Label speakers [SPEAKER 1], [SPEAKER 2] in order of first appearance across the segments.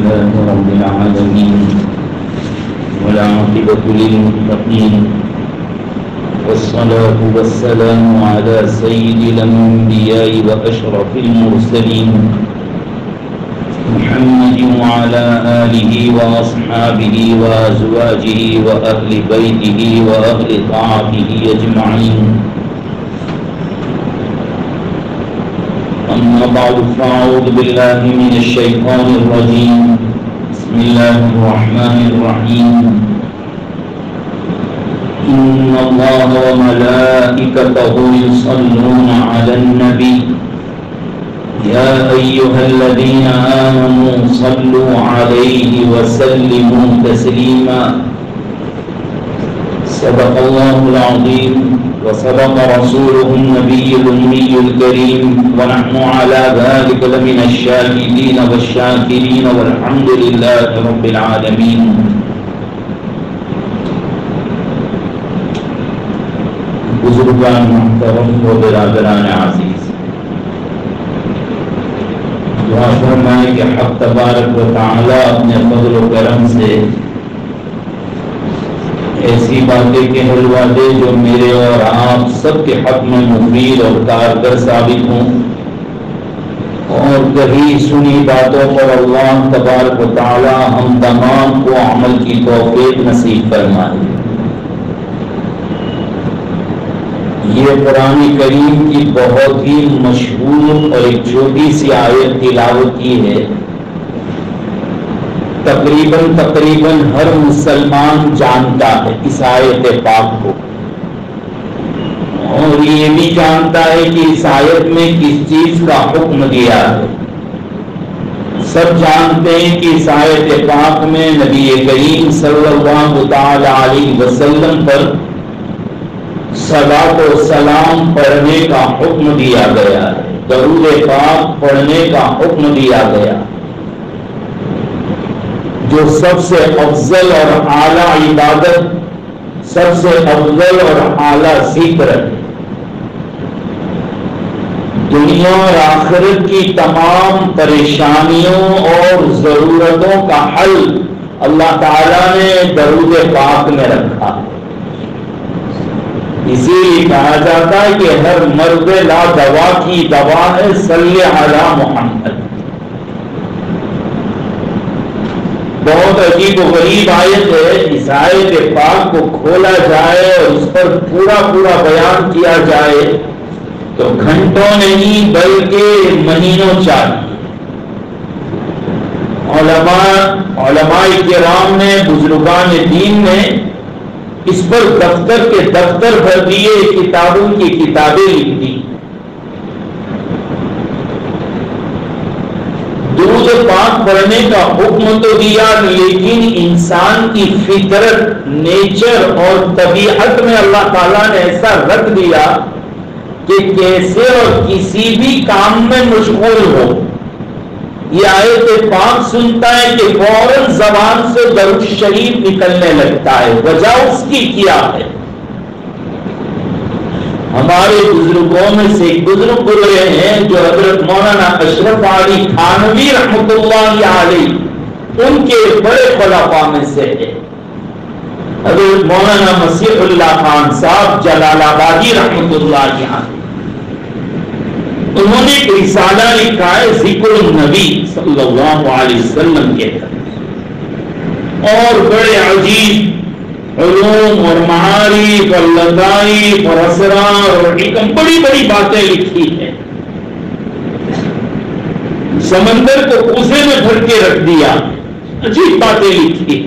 [SPEAKER 1] لله رب العالمين والعاقبة للمتقين والصلاة والسلام على سيد الأنبياء وأشرف المرسلين محمد وعلى آله وأصحابه وأزواجه وأهل بيته وأهل طاعته أجمعين. أما بعد فأعوذ بالله من الشيطان الرجيم. بسم الله الرحمن الرحيم. إن الله وملائكته يصلون على النبي يا أيها الذين آمنوا صلوا عليه وسلموا تسليما. صدق الله العظيم وصدق رسوله النبي الأمي الكريم ونحن على ذلك لمن الشاهدين والشاكرين والحمد لله رب العالمين. بزرگان محترم و برادران عزیز، دعا فرمائیں کہ حق تبارک و تعالی اپنے فضل و کرم سے ایسی باتیں کہلوا دے جو میرے اور آپ سب کے حق میں مفید اور کارگر ثابت ہوں، اور کہیں سنی باتوں پر اللہ تبارک و تعالی ہم تمام کو عمل کی توفیق نصیب فرمائے. یہ قرآن کریم کی بہت ہی مشہور اور ایک چھوٹی سی آیت تلاوت کی ہے. تقریباً ہر مسلمان جانتا ہے اس آیت پاک کو، اور یہ بھی جانتا ہے کہ اس آیت میں کس چیز کا حکم دیا ہے. سب جانتے ہیں کہ اس آیت پاک میں نبی کریم صلی اللہ تعالی علیہ وسلم پر صلاۃ و سلام پڑھنے کا حکم دیا گیا ہے، درود پاک پڑھنے کا حکم دیا گیا، جو سب سے افضل اور اعلیٰ عبادت، سب سے افضل اور اعلیٰ ذکر ہے. دنیا اور آخرت کی تمام پریشانیوں اور ضرورتوں کا حل اللہ تعالیٰ نے درود پاک میں رکھا ہے. اسی لیے کہا جاتا ہے کہ ہر مرض لا دوا کی دوا ہے صلی علی محمد. بہت عجیب و غریب آیت ہے. اس آیت پاک کو کھولا جائے اور اس پر پورا بیان کیا جائے تو گھنٹوں نہیں بلکہ مہینوں چاہیے. علماء کرام نے، بزرگان دین نے اس پر دفتر کے دفتر بھر دیے، کتابوں کی کتابیں لکھ دی. درود پاک پڑھنے کا حکم تو دیا، لیکن انسان کی فطرت، نیچر اور طبیعت میں اللہ تعالیٰ نے ایسا رکھ دیا کہ کیسے اور کسی بھی کام میں مشغول ہو، یہ آیت پاک سنتا ہے کہ فوراً زبان سے درود شریف نکلنے لگتا ہے. وجہ اس کی کیا ہے؟ ہمارے بزرگوں میں سے ایک بزرگ گزرے ہیں جو حضرت مولانا اشرف علی تھانوی رحمۃ اللہ علیہ، ان کے بڑے خلفاء میں سے ہے. حضرت مولانا مسیح اللہ خان صاحب جلال آبادی رحمۃ اللہ علیہ، انہوں نے ایک رسالہ لکھا ہے ذکر النبی صلی اللہ علیہ وسلم کے تحت، اور بڑے عجیب علوم اور معارف اور لطائف اور اسرار اور حکم، بڑی باتیں لکھی ہیں. سمندر کو کوزے میں بھر کے رکھ دیا، عجیب باتیں لکھی.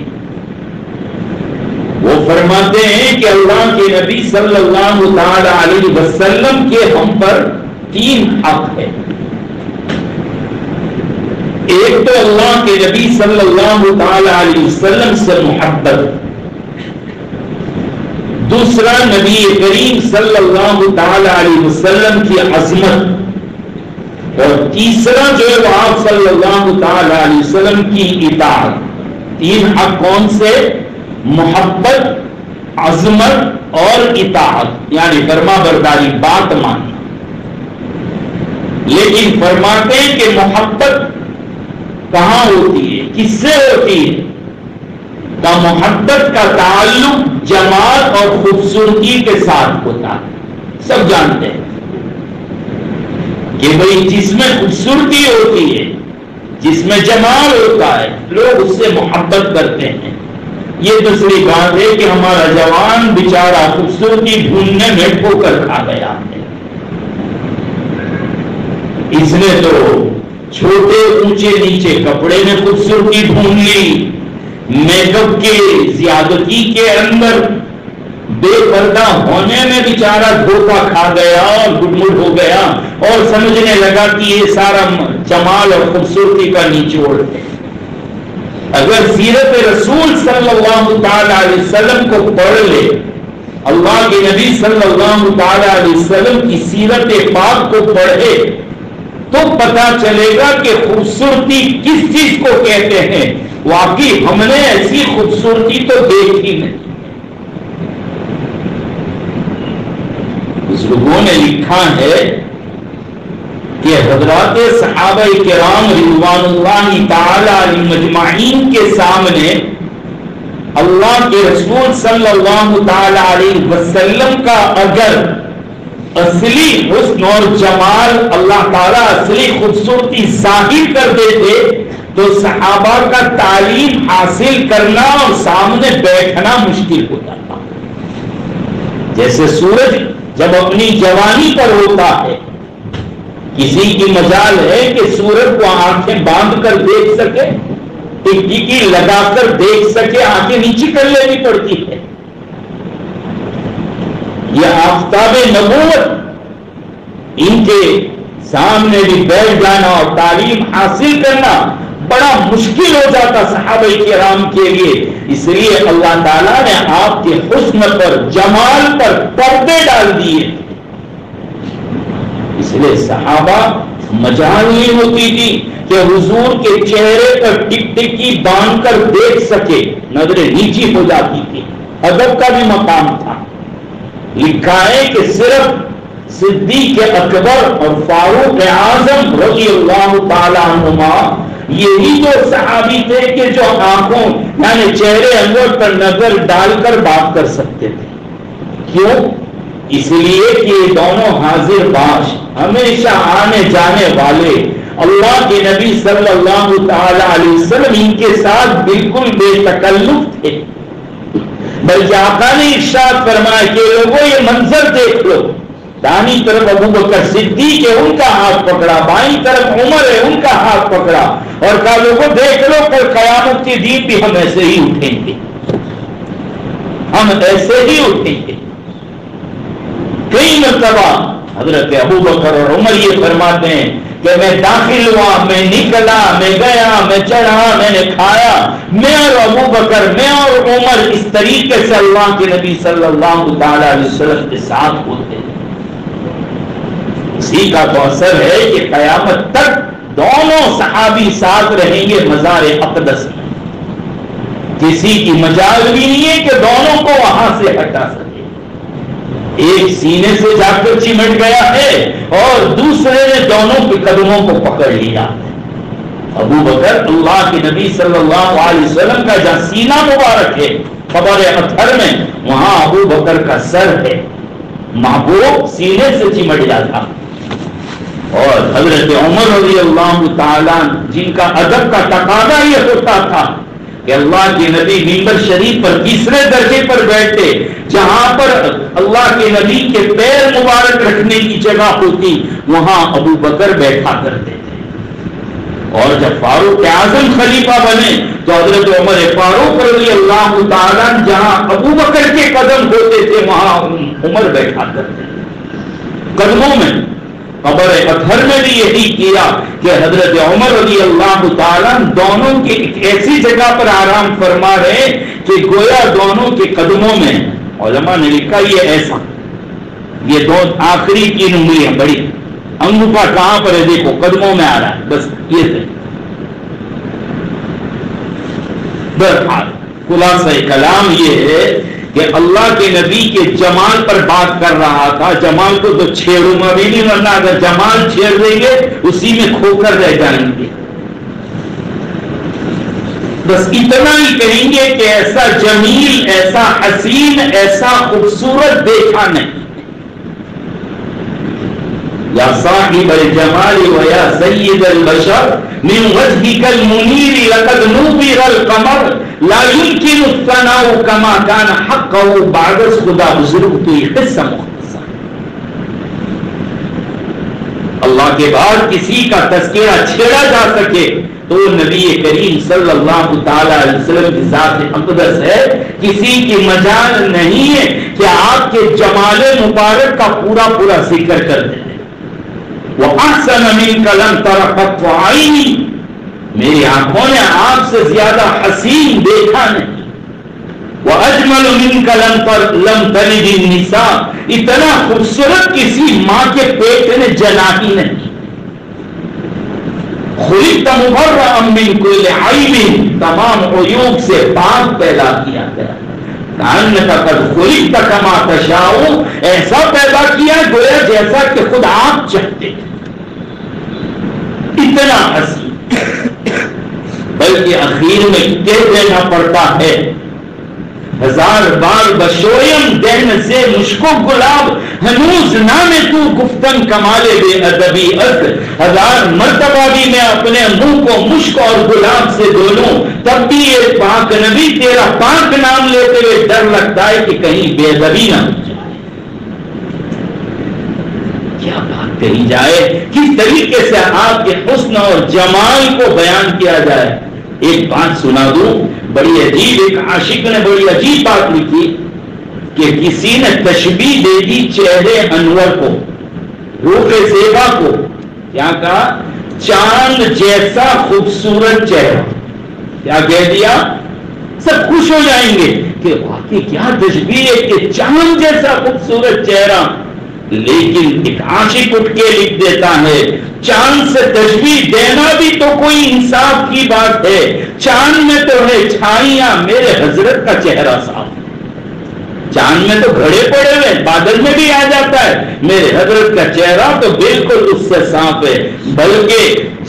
[SPEAKER 1] وہ فرماتے ہیں کہ اللہ کے نبی صلی اللہ تعالی علیہ وسلم کے ہم پر 3 حق ہے. ایک تو اللہ کے نبی صلی اللہ تعالی علیہ وسلم سے محبت، دوسرا نبی کریم صلی اللہ تعالی علیہ وسلم کی عظمت، اور تیسرا جو ہے وہ آپ صلی اللہ تعالی علیہ وسلم کی اطاعت. 3 حق کون سے؟ محبت، عظمت اور اطاعت، یعنی فرما برداری، بات ماننا. لیکن فرماتے ہیں کہ محبت کہاں ہوتی ہے، کس سے ہوتی ہے؟ کا محبت کا تعلق جمال اور خوبصورتی کے ساتھ ہوتا ہے۔ سب جانتے ہیں کہ بھئی جس میں خوبصورتی ہوتی ہے، جس میں جمال ہوتا ہے، لوگ اس سے محبت کرتے ہیں۔ یہ دوسری بات ہے کہ ہمارا جوان بیچارہ خوبصورتی ڈھونڈنے میں ٹھوکر کھا گیا ہے۔ اس نے تو چھوٹے اونچے نیچے کپڑے میں خوبصورتی ڈھونڈ لی، میک اپ کے زیادتی کے اندر بے پردہ ہونے میں بیچارہ دھوکہ کھا گیا اور گڈمڈ ہو گیا اور سمجھنے لگا کہ یہ سارا جمال اور خوبصورتی کا نچوڑ ہے۔ اگر سیرت رسول صلی اللہ تعالی علیہ وسلم کو پڑھ لے، اللہ کے نبی صلی اللہ تعالی علیہ وسلم کی سیرت پاک کو پڑھے تو پتا چلے گا کہ خوبصورتی کس چیز کو کہتے ہیں۔ واقعی ہم نے ایسی خوبصورتی تو دیکھی نہیں۔ بزرگوں نے لکھا ہے کہ حضرات صحابہ کرام رضوان اللہ تعالی علیہم اجمعین کے سامنے اللہ کے رسول صلی اللہ تعالی علیہ وسلم کا اگر اصلی حسن اور جمال اللہ تعالیٰ اصلی خوبصورتی ظاہر کر دیتے تو صحابہ کا تعلیم حاصل کرنا اور سامنے بیٹھنا مشکل ہوتا تھا۔ جیسے سورج جب اپنی جوانی پر ہوتا ہے، کسی کی مجال ہے کہ سورج کو آنکھیں باندھ کر دیکھ سکے، ٹکی لگا کر دیکھ سکے، آنکھیں نیچی کر لینی پڑتی ہے۔ یہ آفتاب نبوت، ان کے سامنے بھی بیٹھ جانا اور تعلیم حاصل کرنا بڑا مشکل ہو جاتا صحابہ کرام کے لیے۔ اس لیے اللہ تعالیٰ نے آپ کے حسن پر، جمال پر پردے ڈال دیے۔ اس لیے صحابہ مجال نہیں ہوتی تھی کہ حضور کے چہرے پر ٹک ٹکی باندھ کر دیکھ سکے، نظریں نیچی ہو جاتی تھی۔ ادب کا بھی مقام تھا۔ لکھا ہے کہ صرف صدیق اکبر اور فاروق اعظم رضی اللہ تعالی عنہما یہی جو صحابی تھے کہ جو آنکھوں یعنی چہرے انور پر نظر ڈال کر بات کر سکتے تھے۔ کیوں؟ اس لیے کہ یہ دونوں حاضر باش، ہمیشہ آنے جانے والے اللہ کے نبی صلی اللہ تعالی علیہ وسلم ان کے ساتھ بالکل بے تکلف تھے۔ بلکہ آقا نے ارشاد فرمایا کہ لوگوں یہ منظر دیکھ لو، دانی طرف ابو بکر صدیق ہے، ان کا ہاتھ پکڑا، بائیں طرف عمر ہے، ان کا ہاتھ پکڑا اور کہا لوگوں دیکھ لو کل قیامت کے دن بھی ہم ایسے ہی اٹھیں گے، ہم ایسے ہی اٹھیں گے۔ کئی مرتبہ حضرت ابو بکر اور عمر یہ فرماتے ہیں کہ میں داخل ہوا، میں نکلا، میں گیا، میں چڑھا، میں نے کھایا، میں اور ابو بکر، میں اور عمر اس طریقے سے اللہ کے نبی صلی اللہ تعالی علیہ وسلم کے ساتھ ہوتے ہیں۔ اسی کا تو اثر ہے کہ قیامت تک دونوں صحابی ساتھ رہیں گے مزار اقدس میں۔ کسی کی مجال بھی نہیں ہے کہ دونوں کو وہاں سے ہٹا سکے۔ ایک سینے سے جا کر چمٹ گیا ہے اور دوسرے نے دونوں کے قدموں کو پکڑ لیا۔ ابو بکر اللہ کے نبی صلی اللہ علیہ وسلم کا جہاں سینہ مبارک ہے قبر اطہر میں، وہاں ابو بکر کا سر ہے، محبوب سینے سے چمٹ جاتا۔ اور حضرت عمر رضی اللہ تعالیٰ جن کا ادب کا تقاضا یہ ہوتا تھا کہ اللہ کے نبی منبر شریف پر تیسرے درجے پر بیٹھتے، جہاں پر اللہ کے نبی کے پیر مبارک رکھنے کی جگہ ہوتی وہاں ابو بکر بیٹھا کرتے تھے۔ اور جب فاروق اعظم خلیفہ بنے تو حضرت عمر فاروق رضی اللہ تعالیٰ جہاں ابو بکر کے قدم ہوتے تھے وہاں عمر بیٹھا کرتے تھے قدموں میں۔ قبر اطہر میں بھی یہی کیا کہ حضرت عمر رضی اللہ تعالیٰ دونوں کی ایک ایسی جگہ پر آرام فرما رہے کہ گویا دونوں کے قدموں میں، علماء نے لکھا یہ ایسا، یہ دو آخری 3 انگلیاں بڑی، انگوٹھا کہاں پر ہے دیکھو قدموں میں آ رہا ہے، بس یہ تھے۔ بہرحال خلاصہ کلام یہ ہے کہ اللہ کے نبی کے جمال پر بات کر رہا تھا۔ جمال کو تو چھیڑوں گا بھی نہیں، ورنہ اگر جمال چھیڑ دیں گے اسی میں کھو کر رہ جائیں گے۔ بس اتنا ہی کہیں گے کہ ایسا جمیل، ایسا حسین، ایسا خوبصورت دیکھا نہیں. یا صاحب الجمال و یا سید البشر من وجهك المنیر لقد نور القمر لا يمكن الثناء كما كان حقه بعد خدا بزرگ. تو یہ قصہ مختصر. اللہ کے بعد کسی کا تذکرہ چھیڑا جا سکے تو نبی کریم صلی اللہ تعالی علیہ وسلم کی ذات اقدس ہے. کسی کی مجال نہیں ہے کہ آپ کے جمال مبارک کا پورا پورا ذکر کر دیں. وَأَحْسَنَ مِنْكَ لَمْ تَرَ قَطُّ عَيْنِي، میری آنکھوں نے آپ سے زیادہ حسین دیکھا نہیں. وَأَجْمَلُ مِنْكَ لَمْ تَلِدِ النِّسَاء، اتنا خوبصورت کسی ماں کے پیٹ نے جنا ہی نہیں. خلقت مبرأ من كل عیب، تمام عیوب سے پاک پیدا کیا گیا. کأنک قد خلقت کما تشاء، ایسا پیدا کیا گویا جیسا کہ خود آپ چاہتے ہیں. اتنا حسین. بلکہ اخیر میں کہہ دینا پڑتا ہے ہزار بار بشویم دہن سے مشکو گلاب ہنوز نام تو گفتن کمالے بے ادبی اثر. ہزار مرتبہ بھی میں اپنے منہ کو مشک اور گلاب سے دھولوں تب بھی یہ پاک نبی تیرا پاک نام لیتے ہوئے ڈر لگتا ہے کہ کہیں بے ادبی نہ ہو جائے. کیا بات کہی جائے، کس طریقے سے آپ کے حسن اور جمال کو بیان کیا جائے. ایک بات سنا دوں، بڑی عجیب، ایک عاشق نے بڑی عجیب بات لکھی کہ کسی نے تشبیہ دے دی چہرے انور کو، روح زیبا کو. کیا کہا؟ چاند جیسا خوبصورت چہرہ. کیا کہہ دیا؟ سب خوش ہو جائیں گے کہ واقعی کیا تشبیہ ہے کہ چاند جیسا خوبصورت چہرہ. لیکن ایک عاشق اٹھ کے لکھ دیتا ہے چاند سے تشبیہ دینا بھی تو کوئی انصاف کی بات ہے. چاند میں تو ہے چھائیاں، میرے حضرت کا چہرہ صاف. چاند میں تو گھڑے پڑے ہوئے، بادل میں بھی آ جاتا ہے، میرے حضرت کا چہرہ تو بالکل اس سے صاف ہے. بلکہ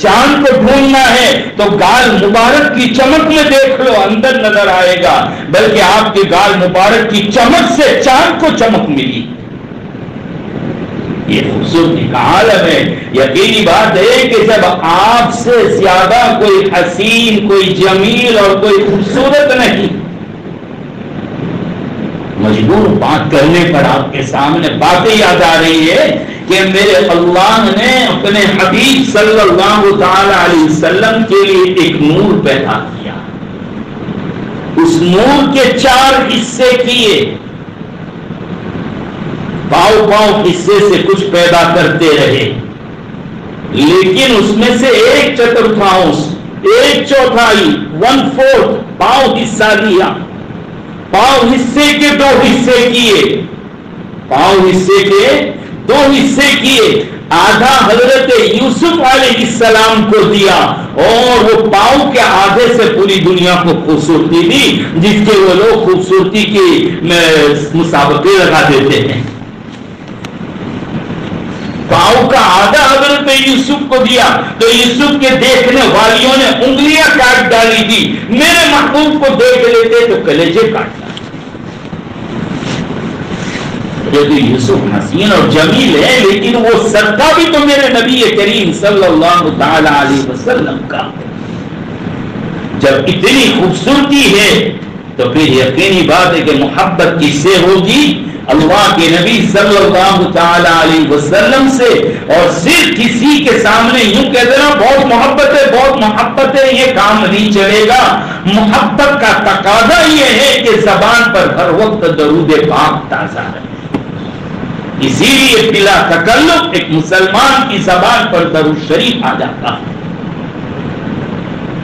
[SPEAKER 1] چاند کو ڈھونڈنا ہے تو گال مبارک کی چمک میں دیکھ لو، اندر نظر آئے گا. بلکہ آپ کے گال مبارک کی چمک سے چاند کو چمک ملی. یہ خوبصورتی کا عالم ہے. یقینی بات ہے کہ جب آپ سے زیادہ کوئی حسین، کوئی جمیل اور کوئی خوبصورت نہیں، مجبور بات کرنے پر آپ کے سامنے باتیں یاد آ رہی ہے کہ میرے اللہ نے اپنے حبیب صلی اللہ تعالی علیہ وسلم کے لیے ایک نور پیدا کیا. اس نور کے 4 حصے کیے، پاؤ حصے سے کچھ پیدا کرتے رہے، لیکن اس میں سے 1/4، 1/4، 1/4 پاؤ حصہ لیا. پاؤ حصے کے 2 حصے کیے، پاؤ حصے کے 2 حصے کیے. آدھا حضرت یوسف علیہ السلام کو دیا اور وہ پاؤ کے آدھے سے پوری دنیا کو خوبصورتی دی، جس کے وہ لوگ خوبصورتی کی مسابقے لگا دیتے ہیں. پاؤ کا آدھا حضرت یوسف کو دیا تو یوسف کے دیکھنے والیوں نے انگلیاں کاٹ ڈالی تھی. میرے محبوب کو دیکھ لیتے تو کلیجے کاٹ ڈالتے. یوسف حسین اور جمیل ہے، لیکن وہ صدقہ بھی تو میرے نبی کریم صلی اللہ تعالی علیہ وسلم کا. جب اتنی خوبصورتی ہے تو پھر یقینی بات ہے کہ محبت کس سے ہوگی؟ اللہ کے نبی صلی اللہ تعالی علیہ وسلم سے. اور صرف کسی کے سامنے یوں کہہ دینا بہت محبت ہے، بہت محبت ہے، یہ کام نہیں چلے گا. محبت کا تقاضا یہ ہے کہ زبان پر ہر وقت درود پاک تازہ رہے. اسی لیے بلا تکلف ایک مسلمان کی زبان پر درود شریف آ جاتا ہے.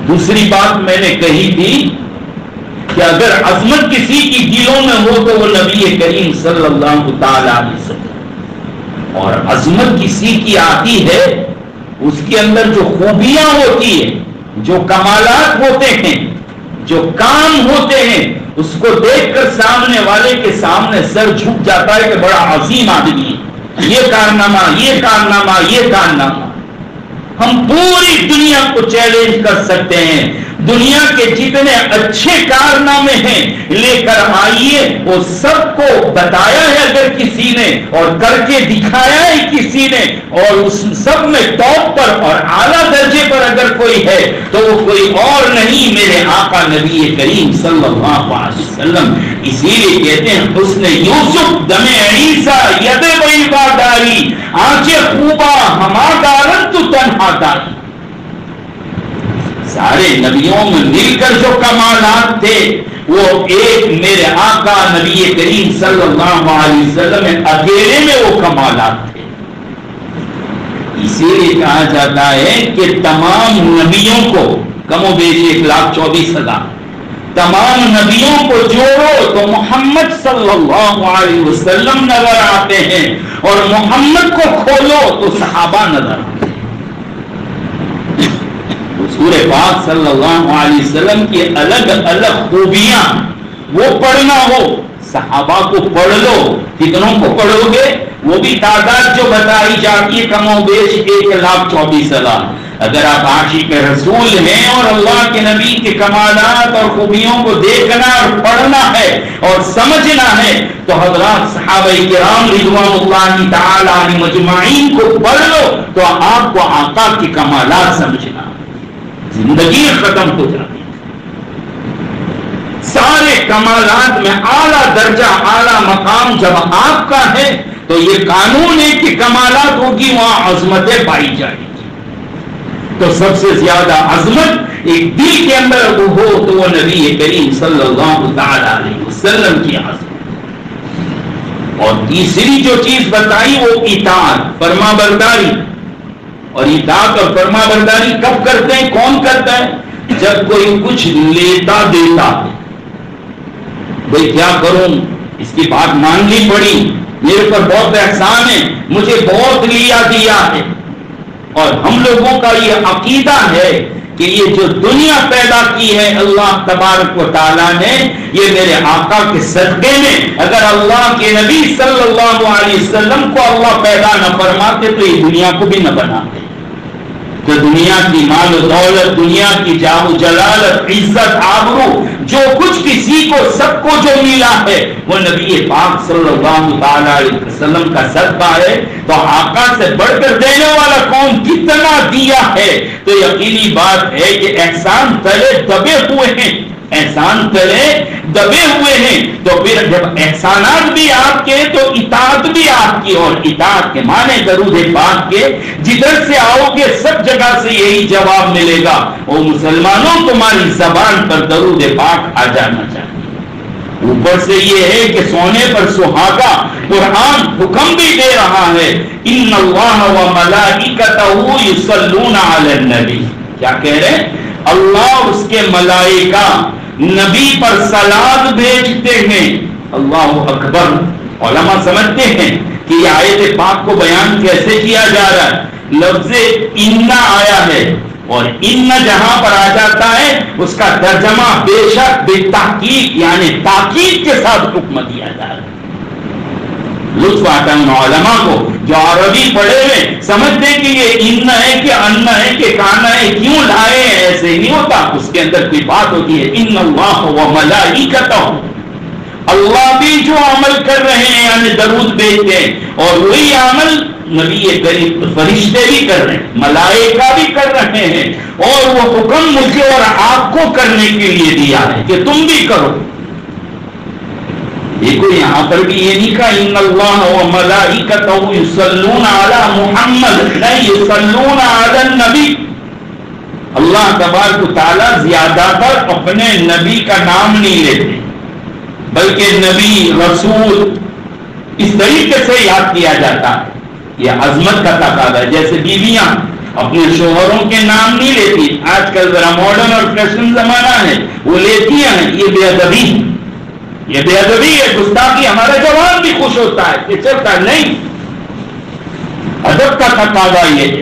[SPEAKER 1] دوسری بات میں نے کہی تھی کہ اگر عظمت کسی کی دلوں میں ہو تو وہ نبی کریم صلی اللہ تعالی علیہ وسلم. اور عظمت کسی کی آتی ہے اس کے اندر جو خوبیاں ہوتی ہیں، جو کمالات ہوتے ہیں، جو کام ہوتے ہیں، اس کو دیکھ کر سامنے والے کے سامنے سر جھک جاتا ہے کہ بڑا عظیم آدمی ہے، یہ کارنامہ، یہ کارنامہ، یہ کارنامہ. ہم پوری دنیا کو چیلنج کر سکتے ہیں، دنیا کے جتنے اچھے کارنامے ہیں لے کر آئیے، وہ سب کو بتایا ہے اگر کسی نے اور کر کے دکھایا ہے کسی نے، اور اس سب میں ٹاپ پر اور اعلیٰ درجے پر اگر کوئی ہے تو وہ کوئی اور نہیں، میرے آقا نبی کریم صلی اللہ علیہ وسلم۔ اسی لیے کہتے ہیں حسن یوسف دم عیسیٰ ید بیضاداری، آنچے خوبا ہما دارن تو تنہا داری۔ سارے نبیوں میں مل کر جو کمالات تھے وہ ایک میرے آقا نبی کریم صلی اللہ علیہ وسلم میں اکیلے میں وہ کمالات تھے۔ اسی لیے کہا جاتا ہے کہ تمام نبیوں کو کم و بیش 1,24,000 تمام نبیوں کو جوڑو تو محمد صلی اللہ علیہ وسلم نظر آتے ہیں، اور محمد کو کھولو تو صحابہ نظر آتے ہیں۔ حضور پاک صلی اللہ علیہ وسلم کی الگ الگ خوبیاں وہ پڑھنا ہو، صحابہ کو پڑھ لو، کتنوں کو پڑھو گے؟ وہ بھی تعداد جو بتائی جاتی ہے کم و بیش 1,24,000۔ اگر آپ عاشق رسول ہیں اور اللہ کے نبی کے کمالات اور خوبیوں کو دیکھنا اور پڑھنا ہے اور سمجھنا ہے تو حضرات صحابہ کرام رضوان اللہ تعالی علیہم مجمعین کو پڑھ لو تو آپ کو آقا کے کمالات سمجھنا، زندگی ختم ہو جاتی ہے۔ سارے کمالات میں اعلیٰ درجہ اعلیٰ مقام جب آپ کا ہے تو یہ قانون ہے کہ کمالات ہوگی وہاں عظمتیں پائی جائیں گی۔ تو سب سے زیادہ عظمت ایک دل کے اندر وہ ہو تو وہ نبی کریم صلی اللہ تعالی علیہ وسلم کی عظمت۔ اور تیسری جو چیز بتائی وہ اطاعت، فرما برداری۔ اور اطاعت اور فرما برداری کب کرتے ہیں؟ کون کرتا ہے؟ جب کوئی کچھ لیتا دیتا ہے، بھئی کیا کروں، اس کی بات ماننی پڑی، میرے پر بہت احسان ہے، مجھے بہت لیا دیا ہے۔ اور ہم لوگوں کا یہ عقیدہ ہے کہ یہ جو دنیا پیدا کی ہے اللہ تبارک و تعالیٰ نے، یہ میرے آقا کے صدقے میں، اگر اللہ کے نبی صلی اللہ علیہ وسلم کو اللہ پیدا نہ فرماتے تو یہ دنیا کو بھی نہ بناتے۔ کہ دنیا کی مال و دولت، دنیا کی جاہ و جلالت، عزت، آبرو، جو کچھ کسی کو سب کو جو ملا ہے وہ نبی پاک صلی اللہ علیہ وسلم کا صدقہ ہے۔ تو آقا سے بڑھ کر دینے والا کون، کتنا دیا ہے؟ تو یقینی بات ہے کہ احسان تلے دبے ہوئے ہیں، احسان تلے دبے ہوئے ہیں۔ تو پھر جب احسانات بھی آپ کے تو اطاعت بھی آپ کی، اور اطاعت کے معنی درود پاک کے جدھر سے آؤ گے سب جگہ سے یہی جواب ملے گا، او مسلمانوں تمہاری زبان پر درود پاک آ جانا چاہیے۔ اوپر سے یہ ہے کہ سونے پر سہاگا قرآن حکم بھی دے رہا ہے، ان اللہ و ملائکتہ یصلون علی النبی۔ کیا کہہ رہے ہیں؟ اللہ اس کے ملائکہ نبی پر صلات بھیجتے ہیں۔ اللہ اکبر۔ علماء سمجھتے ہیں کہ یہ آیت پاک کو بیان کیسے کیا جا رہا ہے؟ لفظ ان آیا ہے، اور ان جہاں پر آ جاتا ہے اس کا ترجمہ بے شک بے تحقیق یعنی تاکید کے ساتھ حکم دیا جا رہا ہے۔ لطف آتا ہے ان علماء کو جو عربی پڑھے ہوئے سمجھتے ہیں کہ یہ ان ہے کہ ان ہے کہ کانا ہے، کیوں لائے ہیں؟ ایسے نہیں ہوتا، اس کے اندر کوئی بات ہوتی ہے۔ ان اللہ و ملائکتہ، اللہ بھی جو عمل کر رہے ہیں یعنی درود بھیجتے ہیں، اور وہی عمل نبی کریم فرشتے بھی کر رہے ہیں، ملائکہ بھی کر رہے ہیں، اور وہ حکم مجھے اور آپ کو کرنے کے لیے دیا ہے کہ تم بھی کرو۔ دیکھو یہاں پر بھی یہ نہیں کہا ان اللہ و ملائکتہ یصلون علی محمد، نہیں یصلون علی النبی۔ اللہ تبارک و تعالیٰ زیادہ تر اپنے نبی کا نام نہیں لیتے، بلکہ نبی رسول اس طریقے سے یاد کیا جاتا ہے۔ یہ عظمت کا تقاضا ہے۔ جیسے بیویاں اپنے شوہروں کے نام نہیں لیتی، آج کل ذرا ماڈرن اور فیشن زمانہ ہے، وہ لیتی ہیں، یہ بے ادبی، یہ بے ادبی ہے، گستاخی۔ ہمارا جوان بھی خوش ہوتا ہے کہ چلتا نہیں، ادب کا تقاضا یہ ہے۔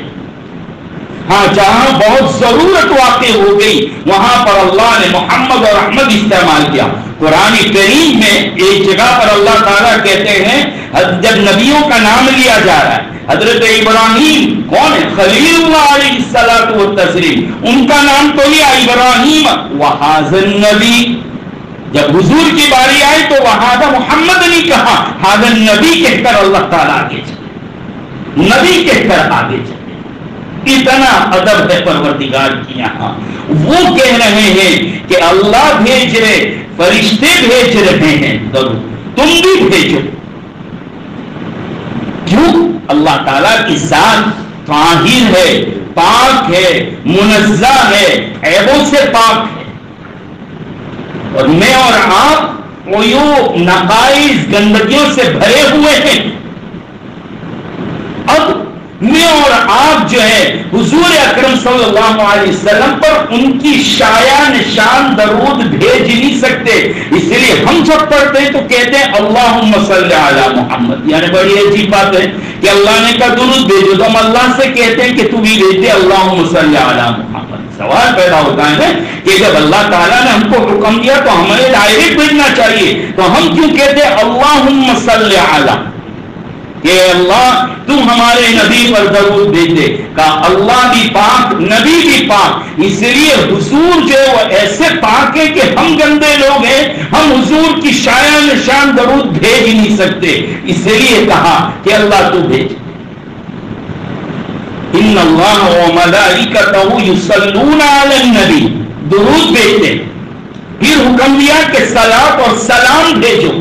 [SPEAKER 1] ہاں جہاں بہت ضرورت واقع ہو گئی وہاں پر اللہ نے محمد اور احمد استعمال کیا۔ قرآن کریم میں ایک جگہ پر اللہ تعالیٰ کہتے ہیں جب نبیوں کا نام لیا جا رہا ہے، حضرت ابراہیم کون ہے؟ خلیل اللہ علیہ الصلوۃ والتسلیم، ان کا نام تو لیا ابراہیم وہذا النبی، جب حضور کی باری آئی تو وہذا محمد نہیں کہا، ھذا النبی کہہ کر اللہ تعالیٰ آگے چلے، نبی کہہ کر آگے چلے۔ اتنا ادب ہے پروردگار کی یہاں، وہ کہہ رہے ہیں کہ اللہ بھیج رہے، فرشتے بھیج رہے ہیں، درود تم بھی بھیجو۔ کیوں؟ اللہ تعالیٰ کی ذات طاہر ہے، پاک ہے، منزہ ہے، عیبوں سے پاک ہے، اور میں اور آپ عیوب، نقائص، گندگیوں سے بھرے ہوئے ہیں۔ اب میں اور آپ جو ہے حضور اکرم صلی اللہ علیہ وسلم پر ان کی شایع نشان درود بھیج نہیں سکتے، اس لیے ہم جب پڑھتے ہیں تو کہتے ہیں اللہم صلی علی محمد، یعنی بڑی عجیب بات ہے کہ اللہ نے کہا درود بھیجو، تو ہم اللہ سے کہتے ہیں کہ تو بھی بھیج دے اللہم صلی علی محمد۔ سوال پیدا ہوتا ہے کہ جب اللہ تعالیٰ نے ہم کو حکم دیا تو ہمیں ڈائریکٹ بھیجنا چاہیے، تو ہم کیوں کہتے ہیں اللہم صلی علی، کہ اللہ تم ہمارے نبی پر درود بھیج دے؟ کہا اللہ بھی پاک، نبی بھی پاک، اس لیے حضور جو ہے وہ ایسے پاک ہے کہ ہم گندے لوگ ہیں، ہم حضور کی شایع نشان درود بھیج ہی نہیں سکتے، اس لیے کہا کہ اللہ تو بھیج۔ ان اللہ وملائکتہ یصلون علی النبی، درود بھیجتے، پھر حکم دیا کہ صلاۃ اور سلام بھیجو۔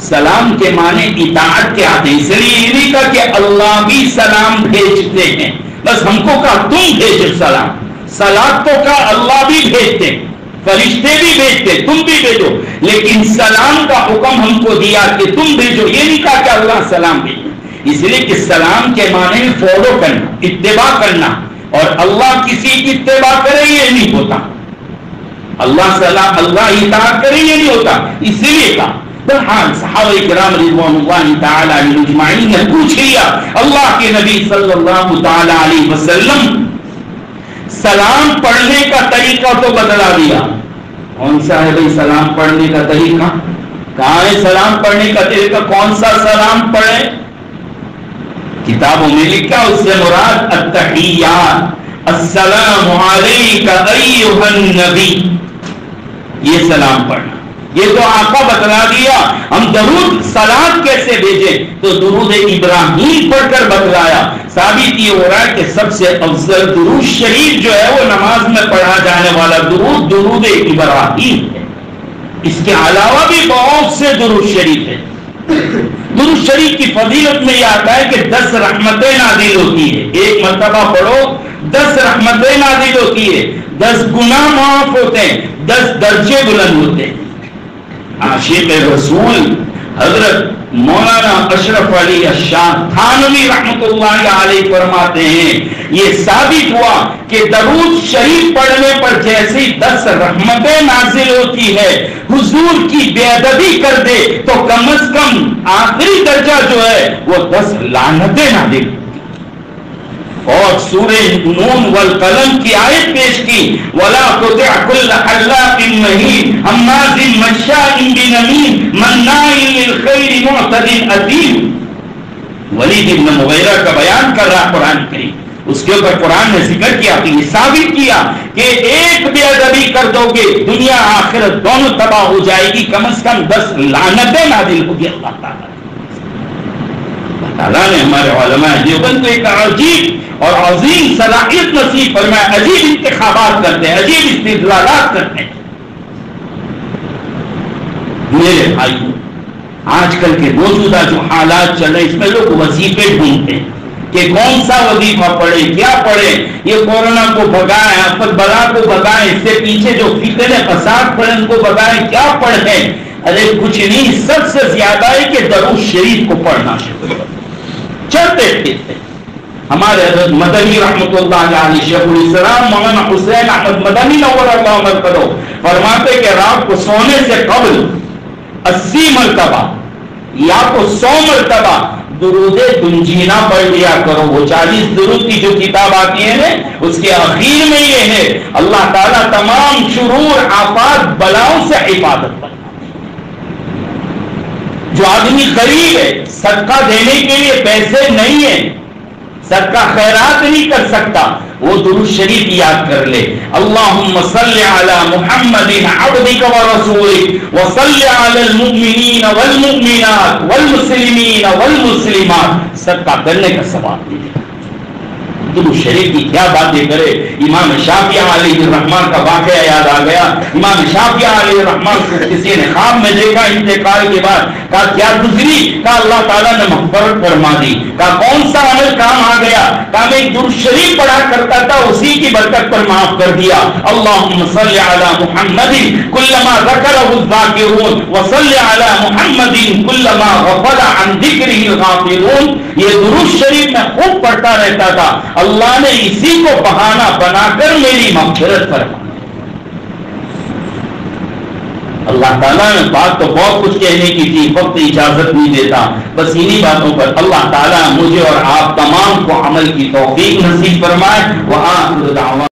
[SPEAKER 1] سلام کے معنی اطاعت کے آتے ہیں، اس لیے یہ نہیں کہا کہ اللہ بھی سلام بھیجتے ہیں، بس ہم کو کہا تم بھیجو سلام، صلاۃ تو کہا اللہ بھی بھیجتے، فرشتے بھی بھیجتے، تم بھی بھیجو، لیکن سلام کا حکم ہم کو دیا کہ تم بھیجو، یہ نہیں کہا کہ اللہ سلام بھیجو، اس لیے کہ سلام کے معنی فالو کرنا، اتباع کرنا، اور اللہ کسی کی اتباع کرے یہ نہیں ہوتا، اللہ سلام اللہ اطاعت کرے یہ نہیں ہوتا، اس لیے کہا۔ بہرحال صحابہ کرام رضوان اللہ تعالی علیہم اجمعین نے پوچھ لیا اللہ کے نبی صلی اللہ تعالی علیہ وسلم، سلام پڑھنے کا طریقہ تو بدلا دیا، کون سا ہے بھائی سلام پڑھنے کا طریقہ؟ کہاں ہے سلام پڑھنے کا طریقہ؟ کون سا سلام پڑھے؟ کتابوں میں لکھا، اس سے مراد التحیات، السلام علیک ایھا النبی، یہ سلام پڑھنا، یہ تو آقا بتلا دیا۔ ہم درود سلام کیسے بھیجیں؟ تو درود ابراہیم پڑھ کر بتلایا۔ ثابت یہ ہو رہا ہے کہ سب سے افضل درود شریف جو ہے وہ نماز میں پڑھا جانے والا درود درود ابراہیم ہے۔ اس کے علاوہ بھی بہت سے درود شریف ہیں۔ درود شریف کی فضیلت میں یہ آتا ہے کہ 10 رحمتیں نازل ہوتی ہے، ایک مرتبہ پڑھو 10 رحمتیں نازل ہوتی ہے، 10 گناہ معاف ہوتے ہیں، 10 درجے بلند ہوتے ہیں۔ عاشق رسول حضرت مولانا اشرف علی الشاہ تھانوی رحمۃ اللہ علیہ فرماتے ہیں یہ ثابت ہوا کہ درود شریف پڑھنے پر جیسی 10 رحمتیں نازل ہوتی ہے، حضور کی بے ادبی کر دے تو کم از کم آخری درجہ جو ہے وہ 10 لعنتیں نازل۔ اور سورہ نون والقلم کی آیت پیش کی، وَلَا تُطِعْ كُلَّ حَلَّافٍ مَّهِينٍ هَمَّازٍ مَّشَّاءٍ بِنَمِيمٍ مَّنَّاعٍ لِّلْخَيْرِ مُعْتَدٍ أَثِيمٍ۔ ولید بن مغیرہ کا بیان کر رہا قرآن کریم، اس کے اوپر قرآن نے ذکر کیا کہ یہ ثابت کیا کہ ایک بے ادبی کر دو گے دنیا آخرت دونوں تباہ ہو جائے گی، کم از کم 10 لعنتیں نازل ہوگی۔ اللہ تعالیٰ نے ہمارے علماء دیوبند کو ایک عجیب اور عظیم صلاحیت نصیب فرمائے، عجیب انتخابات کرتے ہیں، عجیب استدلالات کرتے ہیں۔ میرے بھائیو، آج کل کے موجودہ جو حالات چل رہے ہیں اس میں لوگ وظیفے ڈھونڈتے ہیں کہ کون سا وظیفہ پڑھے، کیا پڑھے، یہ کورونا کو بھگائیں، آفت بلا کو بھگائیں، اس سے پیچھے جو فتنے فساد پڑے ان کو بھگائیں، کیا پڑھیں؟ ارے کچھ نہیں، سب سے زیادہ ہے کہ درود شریف کو پڑھنا شروع کرو۔ چلتے پھرتے ہمارے حضرت مدنی رحمۃ اللہ علیہ شیخ الاسلام مولانا حسین احمد مدنی نور اللہ مرکزہ فرماتے کہ رات کو سونے سے قبل 80 مرتبہ یا تو 100 مرتبہ درود دنجینا پڑھ لیا کرو. وہ 40 درود کی جو کتاب آتی ہے نا اس کے آخر میں یہ ہے اللہ تعالیٰ تمام شرور آفات بلاؤں سے حفاظت کرتا. جو آدمی غریب ہے, صدقہ دینے کے لیے پیسے نہیں ہیں, صدقہ خیرات نہیں کر سکتا, وہ درود شریف یاد کر لے. اللہم صلی علی محمد عبدک و رسولک وصلی علی المؤمنین والمؤمنات والمسلمین والمسلمات. صدقہ کرنے کا ثواب ملے. درود شریف کی کیا باتیں کرے. امام شافعی علیہ الرحمن کا واقعہ یاد آ گیا. امام شافعی علیہ الرحمن کو کسی نے خواب میں دیکھا انتقال کے بعد. کہا کیا گزری؟ کہا اللہ تعالیٰ نے مغفرت فرما دی. کہا کون سا عمل کام آ گیا؟ کہا میں درود شریف پڑھا کرتا تھا, اسی کی برکت پر معاف کر دیا. اللہم صلی علی محمد کلما ذکرہ الذاکرون وصلی علی محمد کلما غفل عن ذکرہ الغافلون. یہ درود شریف میں خوب پڑھتا رہتا تھا, اللہ نے اسی کو بہانہ بنا کر میری مغفرت فرمائی. اللہ تعالیٰ نے بات تو بہت کچھ کہنے کی تھی, وقت اجازت نہیں دیتا. بس انہی باتوں پر اللہ تعالیٰ مجھے اور آپ تمام کو عمل کی توفیق نصیب فرمائے. وآخر دعوانا